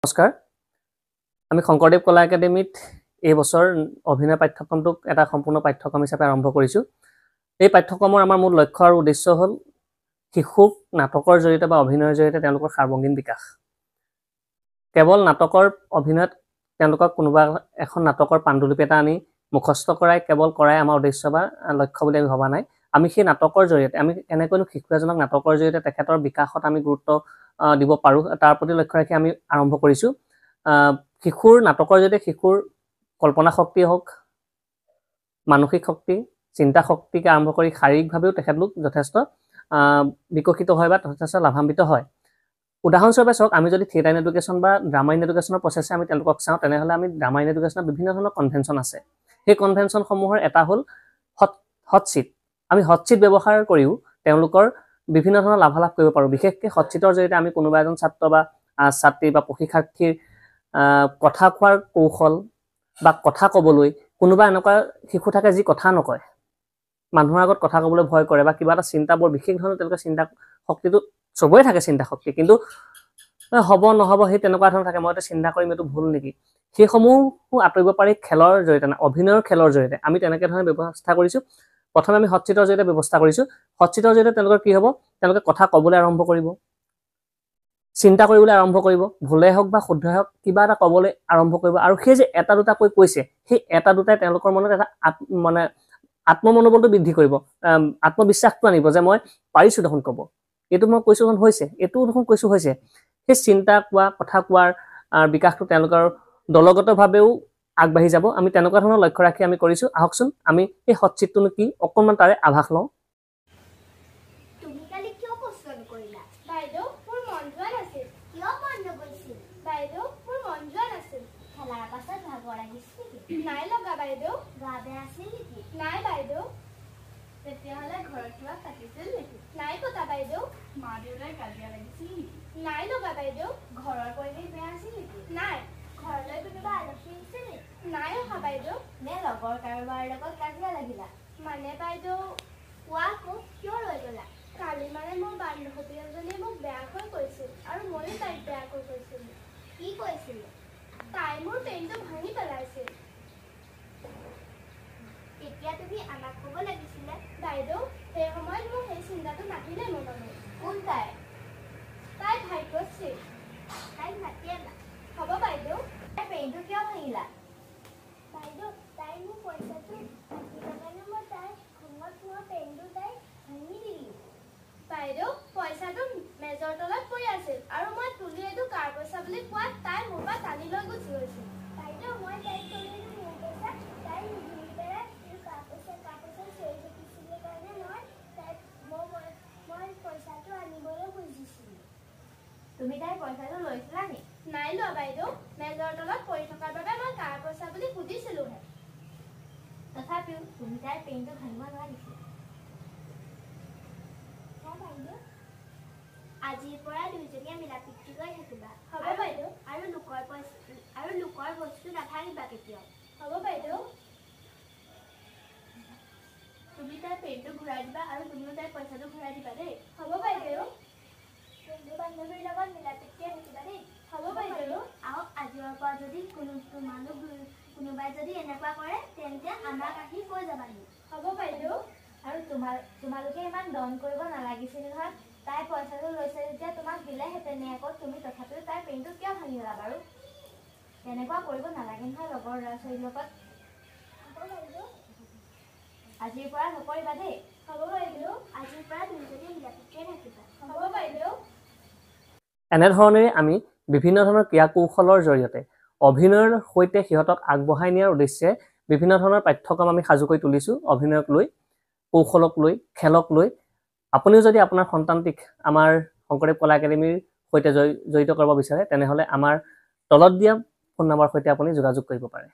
নমস্কাৰ আমি শংকৰদেৱ কলা একাডেমিত এই বছৰ অভিনয় পাঠ্যক্ৰমটোক এটা সম্পূৰ্ণ পাঠ্যক্ৰম হিচাপে আৰম্ভ কৰিছো। এই পাঠ্যক্ৰমৰ আমাৰ মূল লক্ষ্য আৰু উদ্দেশ্য হ'ল শিশুক নাটকৰ জৰিয়তে বা অভিনয়ৰ জৰিয়তে তেওঁলোকৰ সাৰ্বঙ্গীন বিকাশ। কেৱল নাটকৰ অভিনয়ত তেওঁলোকক কোনোবা এখন নাটকৰ পাণ্ডুলিপি এটা আনি মুখস্থ কৰাই কেৱল কৰাই আমাৰ উদ্দেশ্য বা লক্ষ্য বুলি আমি ভবা নাই। আমি সেই নাটকৰ জৰিয়তে আমি কেনেকৈনো শিশু এজনক নাটকৰ জৰিয়তে তেখেতৰ বিকাশত আমি গুৰুত্ব দিব পাৰোঁ তাৰ প্ৰতি লক্ষ্য ৰাখি আমি আৰম্ভ কৰিছোঁ। শিশুৰ নাটকৰ জৰিয়তে শিশুৰ কল্পনা শক্তি হওক, মানসিক শক্তি, চিন্তা শক্তিকে আৰম্ভ কৰি শাৰীৰিকভাৱেও তেখেতলোক যথেষ্ট বিকশিত হয় বা যথেষ্ট লাভান্বিত হয়। উদাহৰণস্বৰূপে চাওক, আমি যদি থিয়েটাৰ ইন এডুকেশ্যন বা ড্ৰামা ইন এডুকেশ্যনৰ প্ৰচেছে আমি তেওঁলোকক চাওঁ, তেনেহ'লে আমি ড্ৰামা ইন এডুকেশ্যনৰ বিভিন্ন ধৰণৰ কনভেনশ্যন আছে। সেই কনভেনশ্যনসমূহৰ এটা হ'ল হটচিট। আমি হটচিট ব্যৱহাৰ কৰিও তেওঁলোকৰ বিভিন্ন ধৰণৰ লাভালাভ কৰিব পাৰোঁ। বিশেষকৈ হটচিটৰ জৰিয়তে আমি কোনোবা এজন ছাত্ৰ বা ছাত্ৰী বা প্ৰশিক্ষাৰ্থীৰ কথা কোৱাৰ কৌশল বা কথা ক'বলৈ, কোনোবা এনেকুৱা শিশু থাকে যি কথা নকয়, মানুহৰ আগত কথা ক'বলৈ ভয় কৰে বা কিবা এটা চিন্তা বৰ বিশেষ ধৰণৰ তেওঁলোকৰ চিন্তা শক্তিটো চবৰে থাকে চিন্তা শক্তি, কিন্তু হ'ব নহ'ব সেই তেনেকুৱা ধৰণৰ থাকে, মই এইটো চিন্তা কৰিম এইটো ভুল নেকি, সেইসমূহো আঁতৰিব পাৰি খেলৰ জৰিয়তে, অভিনয়ৰ খেলৰ জৰিয়তে। আমি তেনেকৈ ধৰণে ব্যৱস্থা কৰিছোঁ। প্ৰথমে আমি হটচিটৰ জৰিয়তে ব্যৱস্থা কৰিছোঁ। হটচিটৰ জৰিয়তে তেওঁলোকৰ কি হ'ব, তেওঁলোকে কথা ক'বলৈ আৰম্ভ কৰিব, চিন্তা কৰিবলৈ আৰম্ভ কৰিব, ভুলে হওক বা শুদ্ধই হওক কিবা এটা ক'বলৈ আৰম্ভ কৰিব, আৰু সেই যে এটা দুটাকৈ কৈছে সেই এটা দুটাই তেওঁলোকৰ মনত এটা আত্মমনোবলটো বৃদ্ধি কৰিব, আত্মবিশ্বাসটো আনিব যে মই পাৰিছোঁ দেখোন ক'ব, এইটো মই কৈছোঁ দেখোন হৈছে, এইটো দেখোন কৈছোঁ হৈছে। সেই চিন্তা কোৱা, কথা কোৱাৰ বিকাশটো তেওঁলোকৰ দলগতভাৱেও আগবাঢ়ি যাব। আমি তেনেকুৱা ধৰণৰ লক্ষ্য ৰাখি আমি কৰিছোঁ। আহকচোন আমি এই হটচিটটোনো কি অকণমান তাৰে আভাস লওঁ। নাই লগা বাইদেউ, গা বেয়া আছিল নেকি? নাই বাইদেউ। তেতিয়াহ'লে ঘৰত কিবা পাতিছিল নেকি? নাই পতা বাইদেউ। মা দেউতাই কাজিয়া লাগিছিল নেকি? নাই লগা বাইদেউ। ঘৰৰ পৰিৱেশ বেয়া আছিল নেকি? নাই। ঘৰলৈ কোনোবা আলহী আহিছিল নেকি? নাই অহা বাইদেউ। নে লগৰ কাৰোবাৰ লগত কাজিয়া লাগিলা? মানে বাইদেউ কোৱা আকৌ, কিয় লৈ গ'লা? কালি মানে মোৰ বান্ধৱী এজনীয়ে মোক বেয়াকৈ কৈছিল আৰু ময়ো তাইক বেয়াকৈ কৈছিলোঁ। কি কৈছিল? তাই মোৰ পেনটো ভাঙি পেলাইছিল। এতিয়া তুমি আমাক ক'ব লাগিছিলে। বাইদেউ সেই সময়ত মোৰ সেই চিন্তাটো নাহিলে মনলৈ। কোন তাই? তাই ভাগ্যশ্ৰী। তাইক মাতি আনা। হ'ব বাইদেউ। তাইৰ পেনটো কিয় ভাঙিলা? বাইদেউ তাই মোৰ পইচাটো নাছিল কাৰণে মই তাইৰ খঙত মোৰ পেনটো তাই ভাঙি দিলোঁ। বাইদেউ পইচাটো মেজৰ তলত পৰি আছিল আৰু মই তুলি এইটো কাৰ পইচা বুলি কোৱাত তাই মোৰ পৰা টানি লৈ গুচি গৈছিল। বাইদেউ মই তাইক তুলিলোঁ মোৰ পইচা, তাই ঘূৰি পেলাই কাৰ পইচা চৰি থাকিছিলে কাৰণে মই পইচাটো আনিবলৈ খুজিছিলোঁ। তুমি তাইৰ পইচাটো লৈছিলা নি? নাই লোৱা বাইদেউ, মেজৰ তলত পৰি থকাৰ বাবে মই কাৰ পইচা বুলি সুধিছিলোঁহে। তথাপিও তুমি তাইৰ পেনটো ভাঙিব নোৱাৰিছিলা। বাইদেউ আজিৰ পৰা দুইজনীয়ে মিলা প্ৰীতিকৈ থাকিবা। হ'ব বাইদেউ। আৰু লোকৰ বস্তু নাভাঙিবা কেতিয়াও। হ'ব বাইদেউ। তুমি তাইৰ পেনটো ঘূৰাই দিবা আৰু তুমিও তাইৰ পইচাটো ঘূৰাই দিবা দেই। হ'ব বাইদেউ। বন্ধু বান্ধৱীৰ লগত মিলা প্ৰীতিৰে থাকিবা দেই। হ'ব বাইদেউ। আহক আজিৰ পৰা যদি কোনোবাই যদি এনেকুৱা কৰে তেন্তে আমাক আহি কৈ যাবাহি। হ'ব বাইদেউ। আৰু তোমালোকে ইমান দম কৰিব নালাগিছিল নহয়, তাই পইচাটো লৈছে যেতিয়া তোমাক দিলেহেঁতেনে আকৌ, তুমি তথাপিও তাইৰ পেনটো কিয় ভাঙিলা বাৰু? তেনেকুৱা কৰিব নালাগে নহয় লগৰ ল'ৰা ছোৱালীৰ লগত। হ'ব বাইদেউ। আজিৰ পৰা নকৰিবা দেই। হ'ব বাইদেউ। আজিৰ পৰা দুইজনী মিলা প্ৰীতিৰে থাকিবা। হ'ব বাইদেউ। এনেধৰণেৰে আমি বিভিন্ন ধৰণৰ ক্ৰিয়া কৌশলৰ জৰিয়তে অভিনয়ৰ সৈতে সিহঁতক আগবঢ়াই নিয়াৰ উদ্দেশ্যে বিভিন্ন ধৰণৰ পাঠ্যক্ৰম আমি সাজু কৰি তুলিছোঁ। অভিনয়ক লৈ, কৌশলক লৈ, খেলক লৈ। আপুনিও যদি আপোনাৰ সন্তানটিক আমাৰ শংকৰদেৱ কলা একাডেমীৰ সৈতে জড়িত কৰিব বিচাৰে, তেনেহ'লে আমাৰ তলত দিয়া ফোন নম্বৰৰ সৈতে আপুনি যোগাযোগ কৰিব পাৰে।